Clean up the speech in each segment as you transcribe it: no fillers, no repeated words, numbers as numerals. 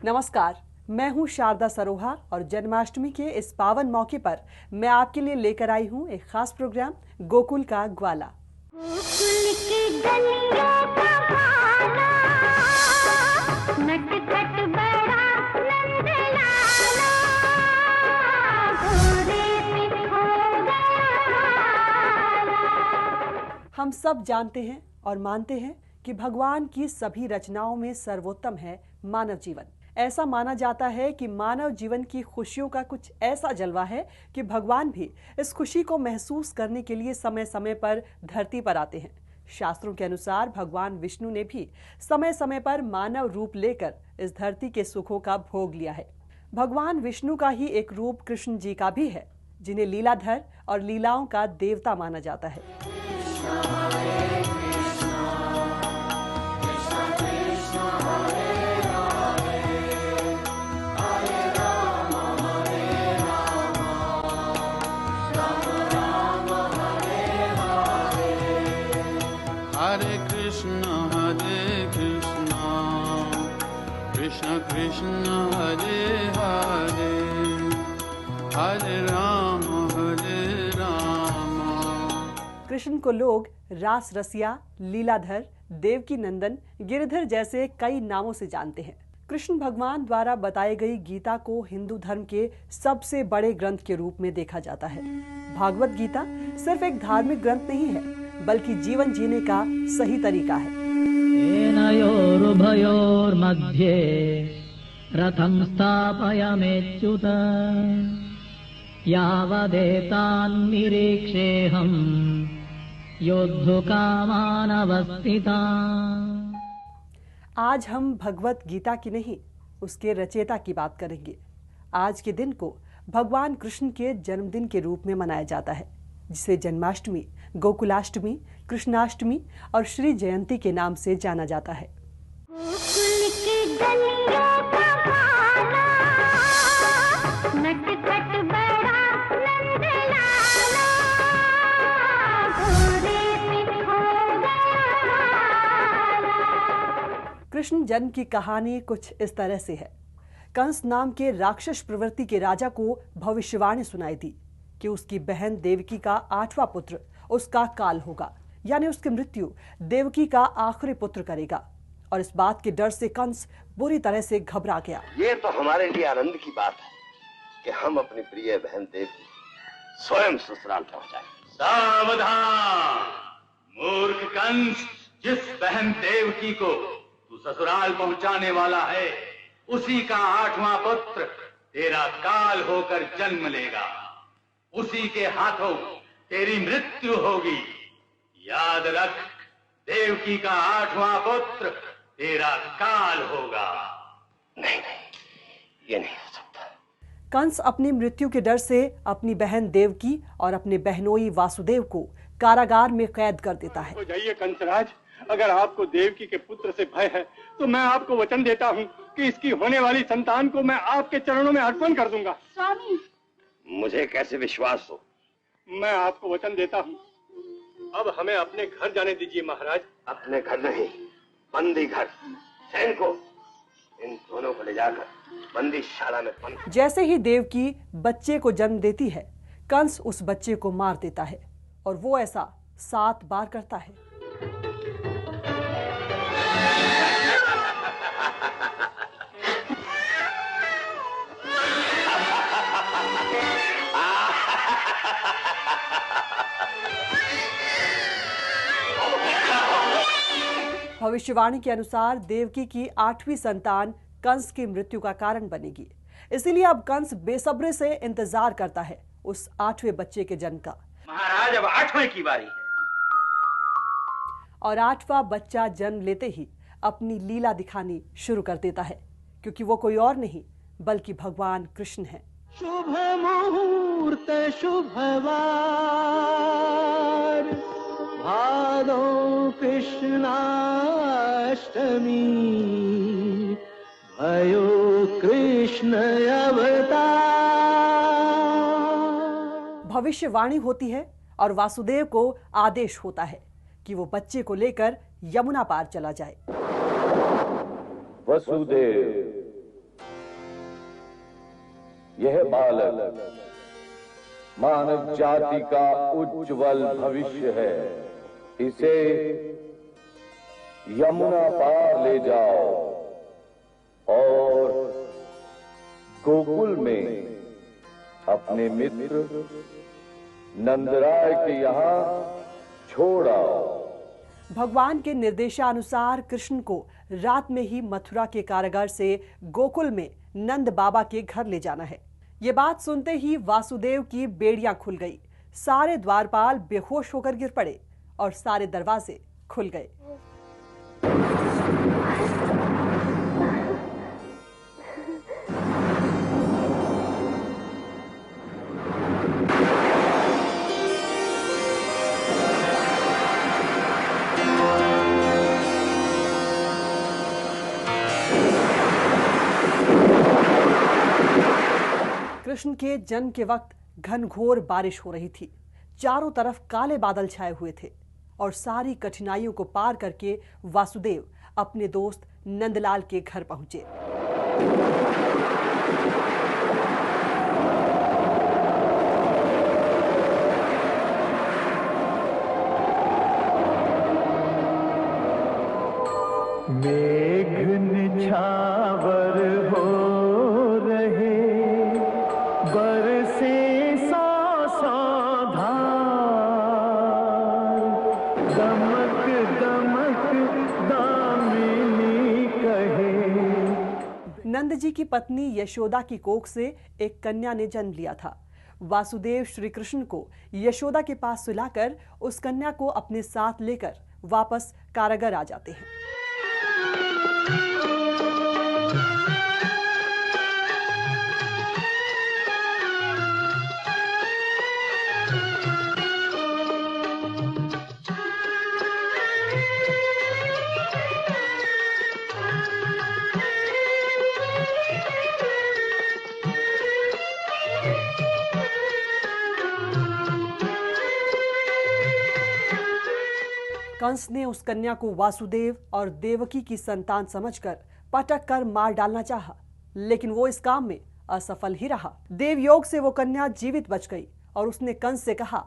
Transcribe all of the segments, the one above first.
नमस्कार, मैं हूं शारदा सरोहा और जन्माष्टमी के इस पावन मौके पर मैं आपके लिए लेकर आई हूं एक खास प्रोग्राम गोकुल का ग्वाला। गोकुल की गलियों का भाला, नटखट बड़ा नंदलाला, घोड़े पे हो गया। हम सब जानते हैं और मानते हैं कि भगवान की सभी रचनाओं में सर्वोत्तम है मानव जीवन। ऐसा माना जाता है कि मानव जीवन की खुशियों का कुछ ऐसा जलवा है कि भगवान भी इस खुशी को महसूस करने के लिए समय समय पर धरती पर आते हैं। शास्त्रों के अनुसार भगवान विष्णु ने भी समय समय पर मानव रूप लेकर इस धरती के सुखों का भोग लिया है। भगवान विष्णु का ही एक रूप कृष्ण जी का भी है, जिन्हें लीलाधर और लीलाओं का देवता माना जाता है। Hare Krishna, Krishna Krishna, Hare Hare, Hare Rama, Hare Rama। Krishna को लोग रास रसिया, लीलाधर, देवकी नंदन, गिरधर जैसे कई नामों से जानते हैं। कृष्ण भगवान द्वारा बताई गई गीता को हिंदू धर्म के सबसे बड़े ग्रंथ के रूप में देखा जाता है। भागवत गीता सिर्फ एक धार्मिक ग्रंथ नहीं है, बल्कि जीवन जीने का सही तरीका है। एनयोरुभयोर्मध्ये रथं स्थापयाम्यच्युत यावदेतान्निरीक्षेऽहं योद्धुकामानवस्थितान्। आज हम भगवत गीता की नहीं, उसके रचयिता की बात करेंगे। आज के दिन को भगवान कृष्ण के जन्मदिन के रूप में मनाया जाता है, जिसे जन्माष्टमी, गोकुलाष्टमी, कृष्णाष्टमी और श्री जयंती के नाम से जाना जाता है। गोकुल की गलियों का भाला, नटखट बड़ा नंदलाला, घोड़े पे हो गया। कृष्ण जन्म की कहानी कुछ इस तरह से है। कंस नाम के राक्षस प्रवृत्ति के राजा को भविष्यवाणी सुनाई दी कि उसकी बहन देवकी का 8वां पुत्र उसका काल होगा, यानी उसकी मृत्यु देवकी का आखिरी पुत्र करेगा। और इस बात के डर से कंस बुरी तरह से घबरा गया। ये तो हमारे लिए आनंद की बात है कि हम अपनी प्रिय बहन देवकी स्वयं ससुराल पहुंचाएं। सावधान मूर्ख कंस, जिस बहन देवकी को तू ससुराल पहुंचाने वाला है, उसी का 8वां पुत्र तेरा काल होकर जन्म लेगा। उसी के हाथों तेरी मृत्यु होगी। याद रख, देवकी का 8वां पुत्र तेरा काल होगा। नहीं, ये नहीं हो सकता। कंस अपनी मृत्यु के डर से अपनी बहन देवकी और अपने बहनोई वासुदेव को कारागार में कैद कर देता है। तो जाइए कंसराज, अगर आपको देवकी के पुत्र से भय है तो मैं आपको वचन देता हूँ कि इसकी होने वाली संतान को मैं आपके चरणों में अर्पण कर दूंगा। स्वामी, मुझे कैसे विश्वास हो? मैं आपको वचन देता हूँ। अब हमें अपने घर जाने दीजिए महाराज। अपने घर नहीं, बंदी घर। सैनिकों, इन दोनों को ले जाकर बंदीशाला में बंद। जैसे ही देवकी बच्चे को जन्म देती है, कंस उस बच्चे को मार देता है और वो ऐसा 7 बार करता है। भविष्यवाणी के अनुसार देवकी की 8वीं संतान कंस की मृत्यु का कारण बनेगी। इसीलिए अब कंस बेसब्री से इंतजार करता है उस 8वें बच्चे के जन्म का। महाराज, अब 8वें की बारी है। और 8वां बच्चा जन्म लेते ही अपनी लीला दिखानी शुरू कर देता है, क्योंकि वो कोई और नहीं बल्कि भगवान कृष्ण है। शुभ मुहूर्त शुभवार, भादो कृष्णाष्टमी, भयो कृष्ण अवतार। भविष्यवाणी होती है और वासुदेव को आदेश होता है कि वो बच्चे को लेकर यमुना पार चला जाए। वसुदेव, यह बालक मानव जाति का उज्जवल भविष्य है। इसे यमुना पार ले जाओ और गोकुल में अपने मित्र नंदराय के यहाँ छोड़ आओ। भगवान के निर्देशानुसार कृष्ण को रात में ही मथुरा के कारागार से गोकुल में नंद बाबा के घर ले जाना है। ये बात सुनते ही वासुदेव की बेड़ियां खुल गई। सारे द्वारपाल बेहोश होकर गिर पड़े और सारे दरवाजे खुल गए। कृष्ण के जन्म के वक्त घनघोर बारिश हो रही थी। चारों तरफ काले बादल छाए हुए थे और सारी कठिनाइयों को पार करके वासुदेव अपने दोस्त नंदलाल के घर पहुंचे। मेघ निछावर हो रहे, बरसे सौ सौ धार, दमक दमक दामिनी कहे। नंद जी की पत्नी यशोदा की कोख से एक कन्या ने जन्म लिया था। वासुदेव श्री कृष्ण को यशोदा के पास सुलाकर उस कन्या को अपने साथ लेकर वापस कारागार आ जाते हैं। कंस ने उस कन्या को वासुदेव और देवकी की संतान समझकर पटक कर मार डालना चाहा, लेकिन वो इस काम में असफल ही रहा। देवयोग से वो कन्या जीवित बच गई और उसने कंस से कहा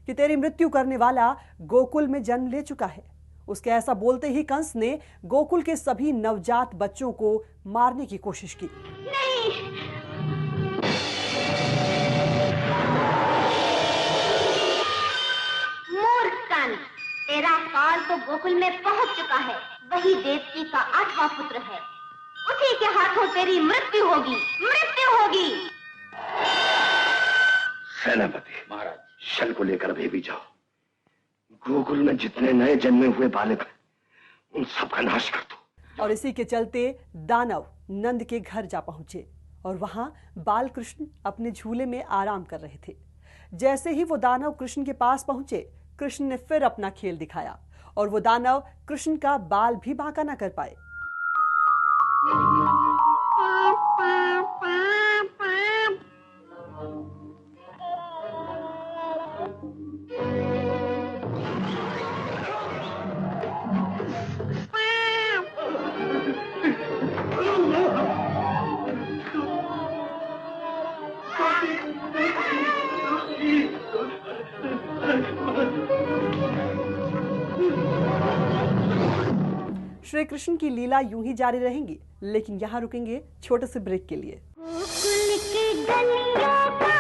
कि तेरी मृत्यु करने वाला गोकुल में जन्म ले चुका है। उसके ऐसा बोलते ही कंस ने गोकुल के सभी नवजात बच्चों को मारने की कोशिश की। तेरा काल तो गोकुल में पहुंच चुका है। वही देवकी का 8वां पुत्र है। उसी के हाथों तेरी मृत्यु होगी, मृत्यु होगी। सेनापति महाराज, शल को लेकर अभी भी जाओ। गोकुल में जितने नए जन्मे हुए बालक हैं, उन सबका नाश कर दो। और इसी के चलते दानव नंद के घर जा पहुंचे और वहां बाल कृष्ण अपने झूले में आराम कर रहे थे। जैसे ही वो दानव कृष्ण के पास पहुंचे, कृष्ण ने फिर अपना खेल दिखाया और वो दानव कृष्ण का बाल भी बांका न कर पाए। श्री कृष्ण की लीला यूं ही जारी रहेंगी, लेकिन यहाँ रुकेंगे छोटे से ब्रेक के लिए। गोकुल की गलियों का